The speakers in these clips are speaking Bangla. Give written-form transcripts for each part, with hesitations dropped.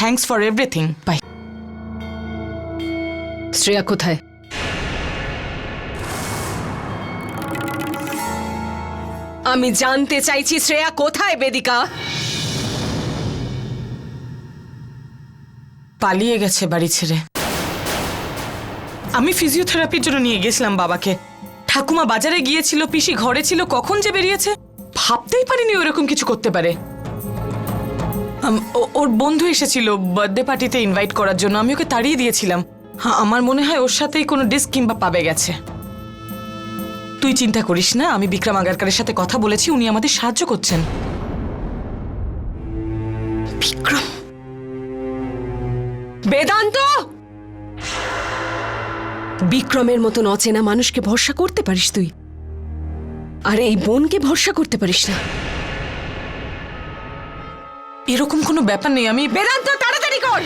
Thanks for everything. Bye. Shreya কোথায়? আমি জানতে চাইছি শ্রেয়া কোথায় বেদিকা? পালিয়ে গেছে বাড়ি ছেড়ে। আমি ফিজিওথেরাপির জন্য নিয়ে গেছিলাম বাবাকে। ঠাকুমা বাজারে গিয়েছিল, পিসি ঘরে ছিল, কখন যে বেরিয়েছে ভাবতেই পারিনি ওরকম কিছু করতে পারে। ওর বন্ধু এসেছিল বার্থডে পার্টিতে ইনভাইট করার জন্য, আমি ওকে তাড়িয়ে দিয়েছিলাম। আমার মনে হয় ওর সাথেই কোনো ডিস্ক কিংবা পাবে গেছে। তুই চিন্তা করিস না, আমি বিক্রম আগারকারের সাথে কথা বলেছি, উনি আমাদের সাহায্য করছেন। বিক্রম? বেদান্ত, বিক্রমের মতন অচেনা মানুষকে ভরসা করতে পারিস তুই, আর এই বোনকে ভরসা করতে পারিস না? এরকম কোনো ব্যাপার নেই। আমি বেদান্ত, তাড়াতাড়ি কর।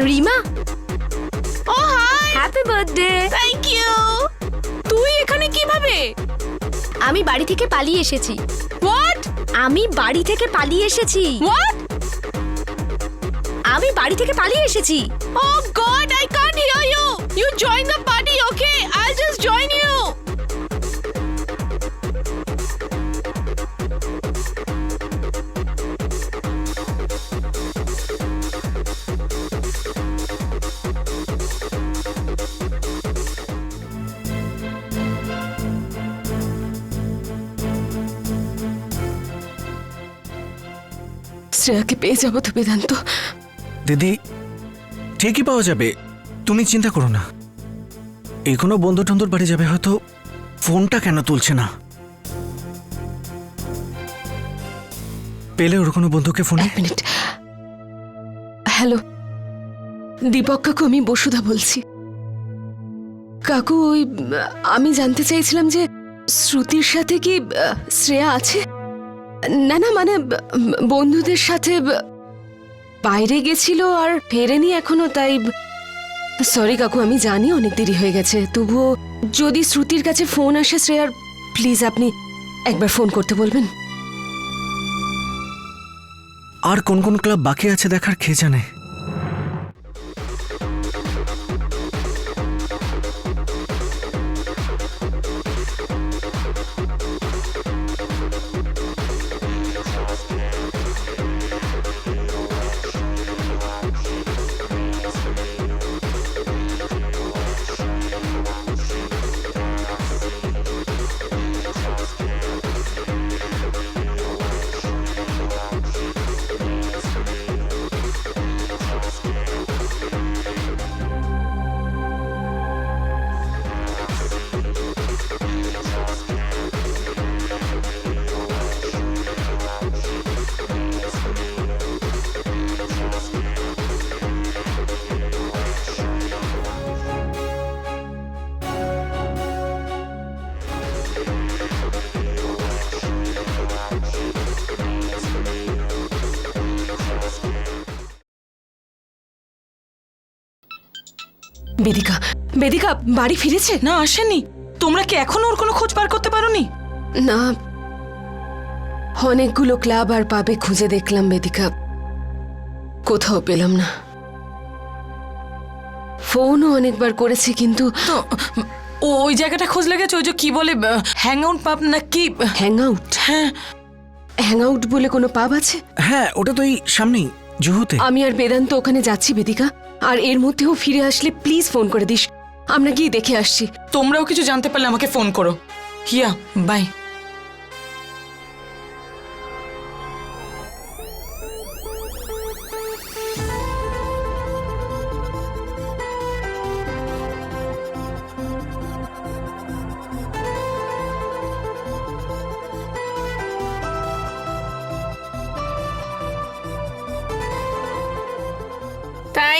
রিমা, ও hi, happy birthday. Thank you. তুই এখানে কিভাবে? আমি বাড়ি থেকে পালিয়ে এসেছি। হোয়াট? আমি বাড়ি থেকে পালিয়ে এসেছি। হোয়াট? আমি বাড়ি থেকে পালিয়ে এসেছি। Oh God, I can't hear you. You join the party, okay? I'll just join you. শ্রেয়াকে পেয়ে যাবো তো বেদান্ত? দিদি, ঠিকই পাওয়া যাবে, তুমি চিন্তা করো না। এই কোনো বন্ধু টন্ধুর বাড়ি যাবে হয়তো। ফোনটা কেন তুলছে না? পেলে ওর কোনো বন্ধুকে ফোন। এক মিনিট। হ্যালো দীপক কাকু, আমি বসুধা বলছি। কাকু, ওই আমি জানতে চাইছিলাম যে শ্রুতির সাথে কি শ্রেয়া আছে? না না, মানে বন্ধুদের সাথে বাইরে গেছিল আর ফেরেনি এখনো, তাই। সরি কাকু, আমি জানি অনেক দেরি হয়ে গেছে, তবুও যদি শ্রুতির কাছে ফোন আসে শ্রেয়ার, প্লিজ আপনি একবার ফোন করতে বলবেন। আর কোন কোন ক্লাব বাকি আছে দেখার কে জানে। বেদিকা, বেদিকা বাড়ি ফিরেছে? না, আসেনি। তোমরা কি এখনো ওর কোনো খোঁজ বার করতে পারোনি? না, অনেকগুলো ক্লাব আর পাবে খুঁজে দেখলাম বেদিকা, কোথাও পেলাম না। ফোনও অনেকবার করেছি, কিন্তু তো ওই জায়গাটা খোঁজ লেগেছে, ওই যে কি বলে হ্যাং আউট পাব না কি? Hang out? হ্যাঁ, হ্যাং আউট বলে কোনো পাব আছে? হ্যাঁ, ওটা তো এই সামনেই, জুহুতে। আমি আর বেদান্ত ওখানে যাচ্ছি বেদিকা, আর এর মধ্যেও ফিরে আসলে প্লিজ ফোন করে দিস, আমরা গিয়ে দেখে আসছি। তোমরাও কিছু জানতে পারলে আমাকে ফোন করো। হিয়া, বাই।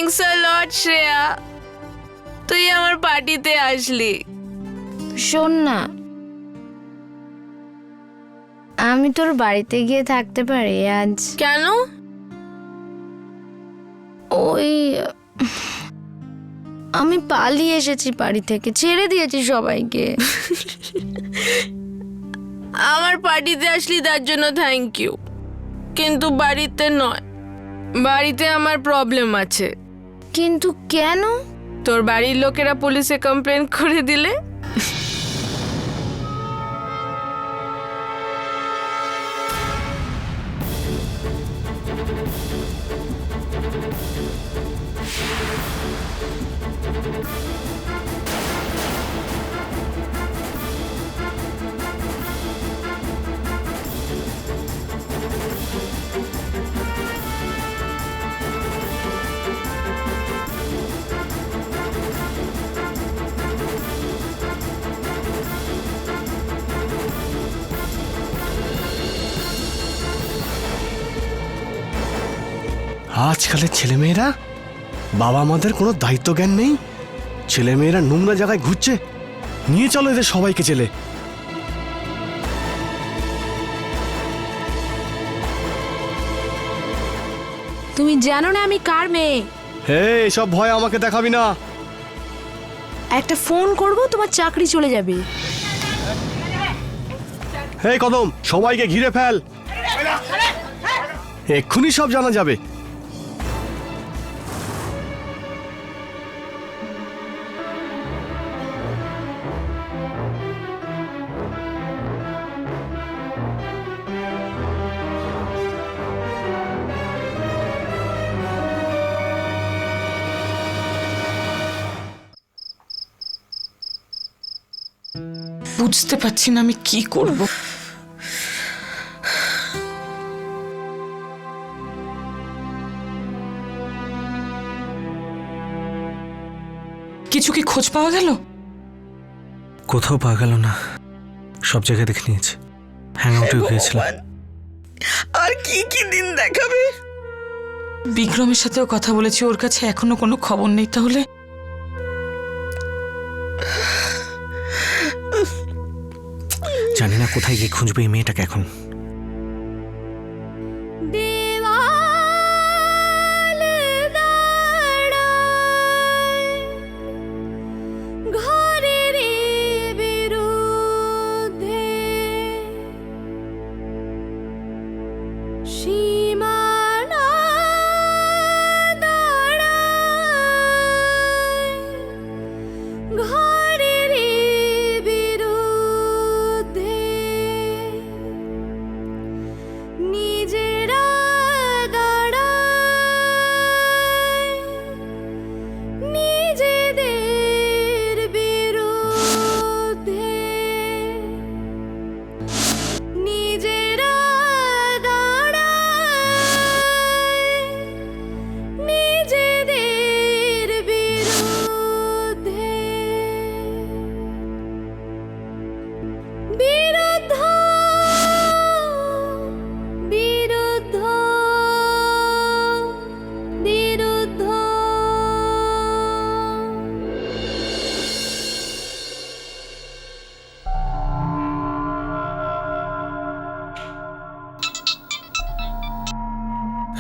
থ্যাঙ্কস আ লট শ্রেয়া, তুই আমার পার্টিতে আসলি। শোন না, আমি তোর বাড়িতে গিয়ে থাকতে পারি আজ? কেন? ওই আমি পালিয়ে এসেছি বাড়ি থেকে, ছেড়ে দিয়েছি সবাইকে। আমার পার্টিতে আসলি তার জন্য থ্যাংক ইউ, কিন্তু বাড়িতে নয়। বাড়িতে আমার প্রবলেম আছে। কিন্তু কেন? তোর বাড়ির লোকেরা পুলিশে কমপ্লেন করে দিলে। আজকালের ছেলেমেয়েরা, বাবা মাদের কোনো দায়িত্ব জ্ঞান নেই। ছেলেমেয়েরা নোংরা জায়গায় ঘুরছে, নিয়ে চলো এদের সবাইকে জেলে। তুমি জানো না আমি কার মেয়ে? হে, এসব ভয় আমাকে দেখাবি না। একটা ফোন করব, তোমার চাকরি চলে যাবে। হে কদম, সবাইকে ঘিরে ফেল, এক্ষুনি সব জানা যাবে। বুঝতে পারছি না আমি কি করব। কিছু কি খোঁজ পাওয়া গেল? কোথাও পাওয়া গেল না, সব জায়গায় দেখে নিয়েছি। হ্যাং আউটেও গিয়েছিলাম। আর কি কি দিন দেখাবে? বিক্রমের সাথেও কথা বলেছি, ওর কাছে এখনো কোনো খবর নেই। তাহলে জানি না কোথায় গিয়ে খুঁজবে এই মেয়েটাকে এখন।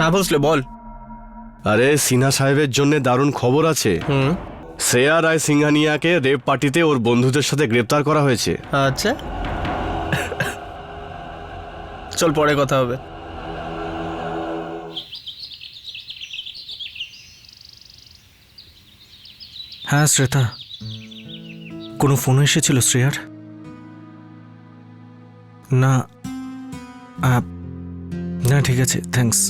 হ্যাঁ বলছিলে, বল। আরে সিনহা সাহেবের জন্য দারুণ খবর আছে। শ্রেয়া রায় সিংহানিয়াকে রেপ পার্টিতে ওর বন্ধুদের সাথে গ্রেপ্তার করা হয়েছে। আচ্ছা, চল পরে কথা হবে। হ্যাঁ শ্রেতা, কোনো ফোন এসেছিল শ্রেয়ার? না, না ঠিক আছে, থ্যাঙ্কস।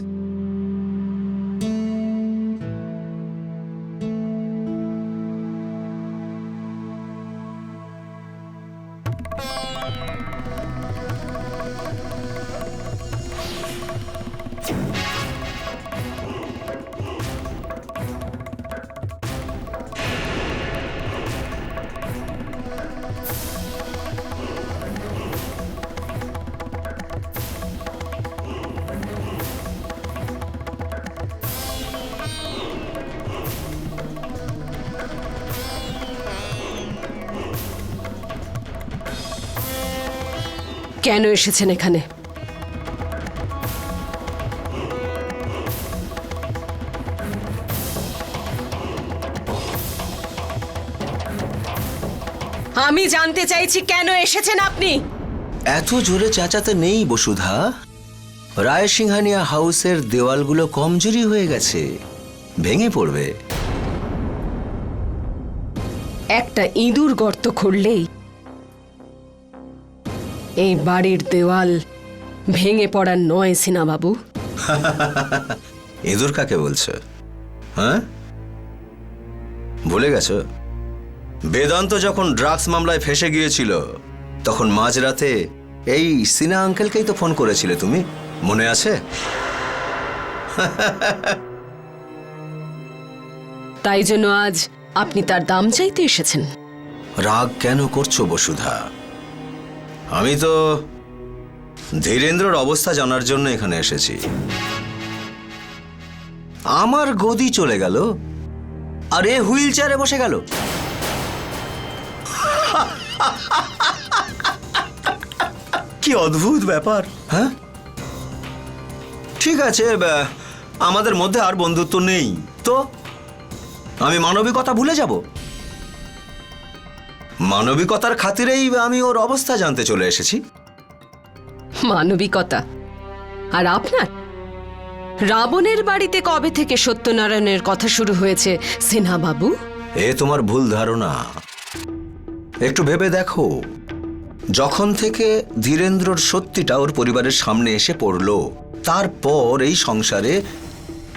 কেন এসেছেন এখানে? আমি জানতে চাইছি কেন এসেছেন আপনি? এত জোরে চেঁচাতে নেই বসুধা। রায় সিংহানিয়া হাউসের দেওয়ালগুলো কমজোরি হয়ে গেছে, ভেঙে পড়বে। একটা ইঁদুর গর্ত খুঁড়লেই এই বাড়ির দেওয়াল ভেঙে পড়ার নয় সিনা বাবু। ইঁদুর কাকে বলছো? হ্যাঁ, ভুলে গেছো? বেদান্ত যখন ড্রাগস মামলায় ফেঁসে গিয়েছিল তখন মাঝরাতে এই সিনা আঙ্কেলকেই তো ফোন করেছিলে তুমি, মনে আছে? তাই জন্য আজ আপনি তার দাম চাইতে এসেছেন? রাগ কেন করছো বসুধা? আমি তো ধীরেন্দ্রর অবস্থা জানার জন্য এখানে এসেছি। আমার গদি চলে গেল আর এ হুইল চেয়ারে বসে গেল। কি অদ্ভুত ব্যাপার, হ্যাঁ? ঠিক আছে, আমাদের মধ্যে আর বন্ধুত্ব নেই তো আমি মানবিকতা ভুলে যাব? মানবিকতার খাতিরেই আমি ওর অবস্থা জানতে চলে এসেছি। মানবিকতা? আর আপনার? রাবণের বাড়িতে কবে থেকে সত্যনারায়ণের কথা শুরু হয়েছে সিনহা বাবু? এ তোমার ভুল ধারণা। একটু ভেবে দেখো, যখন থেকে ধীরেন্দ্রর সত্যিটা ওর পরিবারের সামনে এসে পড়লো, তারপর এই সংসারে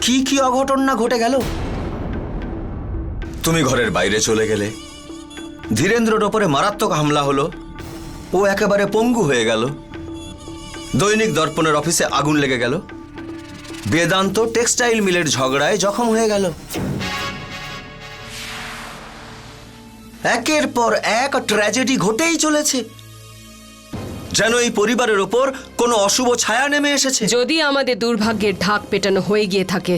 কি কি অঘটন না ঘটে গেল। তুমি ঘরের বাইরে চলে গেলে, ধীরেন্দ্রর ওপরে মারাত্মক হামলা হলো, ও একেবারে পঙ্গু হয়ে গেল। দৈনিক দর্পণের অফিসে আগুন লেগে গেল। বেদান্ত টেক্সটাইল মিলের ঝগড়ায় জখম হয়ে গেল। একের পর এক ট্র্যাজেডি ঘটেই চলেছে, যেন এই পরিবারের ওপর কোনো অশুভ ছায়া নেমে এসেছে। যদি আমাদের দুর্ভাগ্যের ঢাক পেটানো হয়ে গিয়ে থাকে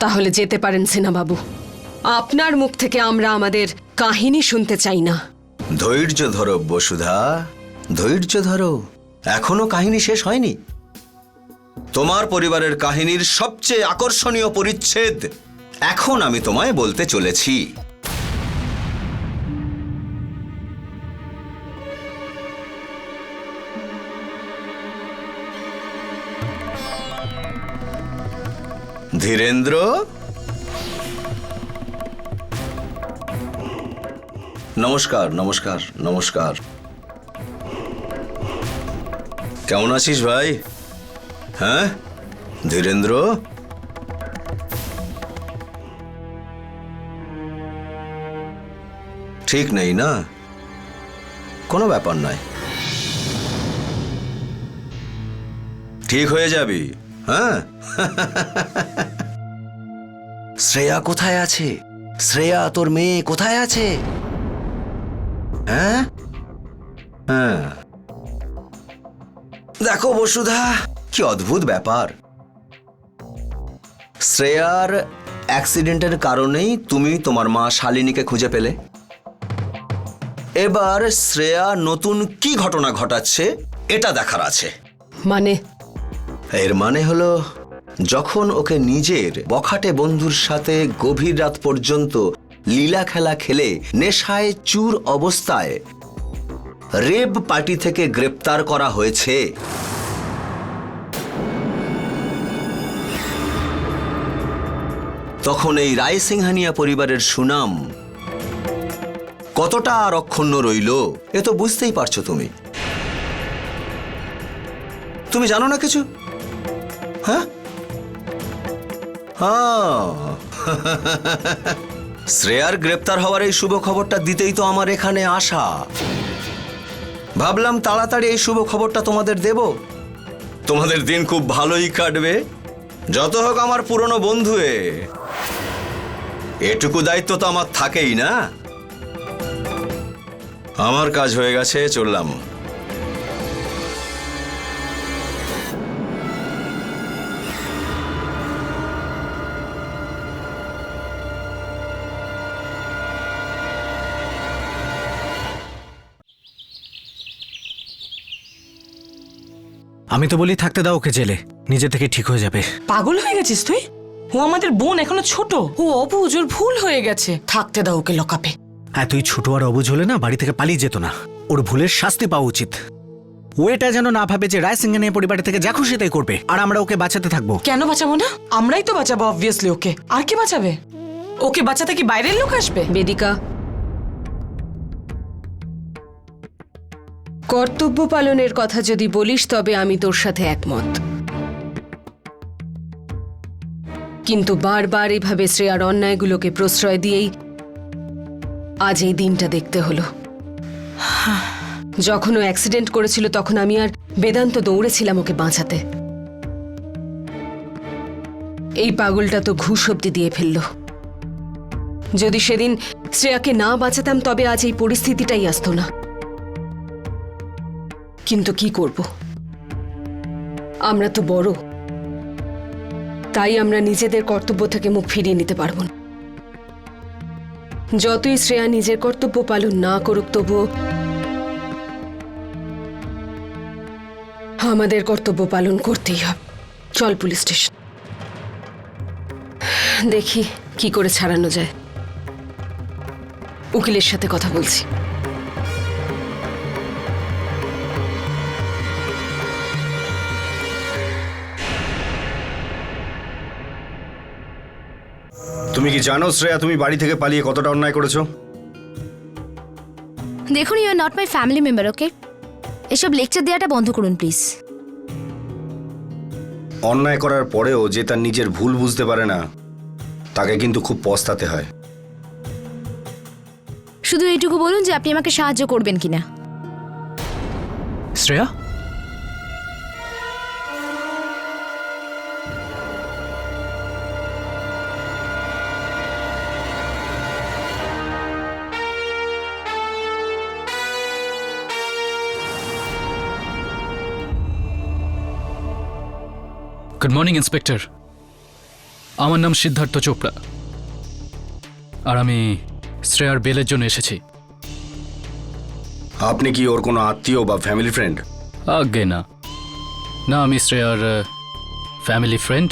তাহলে যেতে পারেন সিনহা বাবু। আপনার মুখ থেকে আমরা আমাদের কাহিনী শুনতে চাই না। ধৈর্য ধরো বসুধা, ধৈর্য ধরো, এখনো কাহিনী শেষ হয়নি। তোমার পরিবারের কাহিনীর সবচেয়ে আকর্ষণীয় পরিচ্ছেদ এখন আমি তোমায় বলতে চলেছি। ধীরেন্দ্র, নমস্কার নমস্কার নমস্কার। কেমন আছিস ভাই? হ্যাঁ ধীরেন্দ্র, ঠিক নেই না? কোনো ব্যাপার নয়, ঠিক হয়ে যাবি। হ্যাঁ। শ্রেয়া কোথায় আছে? শ্রেয়া তোর মেয়ে কোথায় আছে? হ্যাঁ হ্যাঁ, দেখো বসুধা, কি অদ্ভুত ব্যাপার। শ্রেয়ার অ্যাক্সিডেন্টের কারণেই তুমি তোমার মা শালিনীকে খুঁজে পেলে। এবার শ্রেয়া নতুন কি ঘটনা ঘটাচ্ছে এটা দেখার আছে। মানে? এর মানে হলো, যখন ওকে নিজের বখাটে বন্ধুর সাথে গভীর রাত পর্যন্ত লীলা খেলা খেলে নেশায় চুর অবস্থায় রেব পার্টি থেকে গ্রেপ্তার করা হয়েছে, তখন এই রায় সিংহানিয়া পরিবারের সুনাম কতটা আর অক্ষুণ্ণ রইল এ তো বুঝতেই পারছো তুমি। তুমি জানো না কিছু? হ্যাঁ হ্যাঁ, শ্রেয়ার গ্রেপ্তার হওয়ার এই শুভ খবরটা দিতেই তো আমার এখানে আসা। ভাবলাম তাড়াতাড়ি এই শুভ খবরটা তোমাদের দেব, তোমাদের দিন খুব ভালোই কাটবে। যত হোক আমার পুরনো বন্ধু, এটুকু দায়িত্ব তো আমার থাকেই না। আমার কাজ হয়ে গেছে, চললাম। আমি তো বলি থাকতে দাও ওকে জেলে, নিজে থেকে ঠিক হয়ে যাবে। পাগল হয়ে গেছিস তুই? ও আমাদের বোন, এখনো ছোট, ও অবুঝ, ওর ভুল হয়ে গেছে, থাকতে দাও ওকে লকাপে। তুই ছোট আর অবুঝ হলে না বাড়ি থেকে পালিয়ে যেত না। ওর ভুলের শাস্তি পাওয়া উচিত। ও এটা যেন না ভাবে যে রায় সিংহানি পরিবারের থেকে যা খুশি তাই করবে আর আমরা ওকে বাঁচাতে থাকবো। কেন বাঁচাবো না? আমরাই তো বাঁচাবো অবভিয়াসলি ওকে। আর কে বাঁচাবে ওকে? বাঁচাতে কি বাইরের লোক আসবে? বেদিকা, কর্তব্য পালনের কথা যদি বলিস তবে আমি তোর সাথে একমত, কিন্তু বারবার এভাবে শ্রেয়ার অন্যায়গুলোকে প্রশ্রয় দিয়েই আজ এই দিনটা দেখতে হলো। যখন ও অ্যাক্সিডেন্ট করেছিল তখন আমি আর বেদান্ত দৌড়েছিলাম ওকে বাঁচাতে। এই পাগলটা তো ঘুষ অব্দি দিয়ে ফেললো। যদি সেদিন শ্রেয়াকে না বাঁচাতাম তবে আজ এই পরিস্থিতিটাই আসতো না। কিন্তু কি করব, আমরা তো বড়, তাই আমরা নিজেদের কর্তব্য থেকে মুখ ফিরিয়ে নিতে পারবো না। যতই শ্রেয়া নিজের কর্তব্য পালন না করুক তবুও আমাদের কর্তব্য পালন করতেই হবে। চল পুলিশ স্টেশন, দেখি কি করে ছাড়ানো যায়। উকিলের সাথে কথা বলছি। তুমি কি জানো শ্রেয়া তুমি বাড়ি থেকে পালিয়ে কতটা অন্যায় করেছো? দেখুন, you are not my family member, okay? এসব লেকচার দেওয়াটা বন্ধ করুন প্লিজ। অন্যায় করার পরেও যে তার নিজের ভুল বুঝতে পারে না তাকে কিন্তু খুব পস্তাতে হয়। শুধু এইটুকু বলুন যে আপনি আমাকে সাহায্য করবেন কিনা। শ্রেয়া, গুড মর্নিং ইন্সপেক্টর, আমার নাম সিদ্ধার্থ চোপড়া আর আমি শ্রেয়ার বেলের জন্য এসেছি। আপনি কি ওর কোনো আত্মীয় বা ফ্যামিলি ফ্রেন্ড? আজ্ঞে না, না আমি শ্রেয়ার ফ্যামিলি ফ্রেন্ড,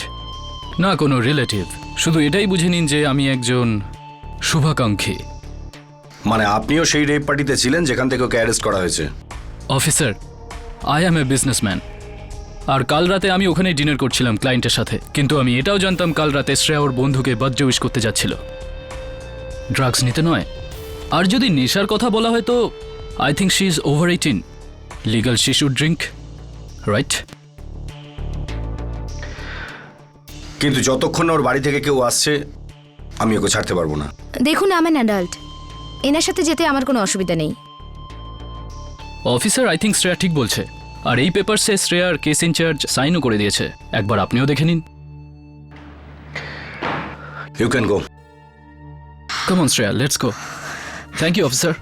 না কোনো রিলেটিভ। শুধু এটাই বুঝে নিন যে আমি একজন শুভাকাঙ্ক্ষী। মানে আপনিও সেই রেপ পার্টিতে ছিলেন যেখান থেকে ওকে অ্যারেস্ট করা হয়েছে? Officer, I am a businessman, আর কাল রাতে আমি ওখানে ডিনার করছিলাম ক্লায়েন্টের সাথে। কিন্তু আমি এটাও জানতাম কাল রাতে শ্রেয়া ওর বন্ধুকে বার্থডে উইশ করতে যাচ্ছিল। ড্রাগস নিতে নয়, আর যদি নেশার কথা বলা হয় তো I think she is over 18, legal she should drink, right? কিন্তু যতক্ষণ না ওর বাড়ি থেকে কেউ আসছে আমি ওকে ছাড়তে পারবো না। দেখুন, আমি অ্যাডাল্ট, এনার সাথে যেতে আমার কোনো অসুবিধা নেই। অফিসার, আই থিঙ্ক শ্রেয়া ঠিক বলছে, আর এই পেপারসে শ্রেয়ার কেস ইনচার্জ সাইনও করে দিয়েছে। একবার আপনিও দেখে নিন। You can go. Come on Shreya, let's go. Thank you officer.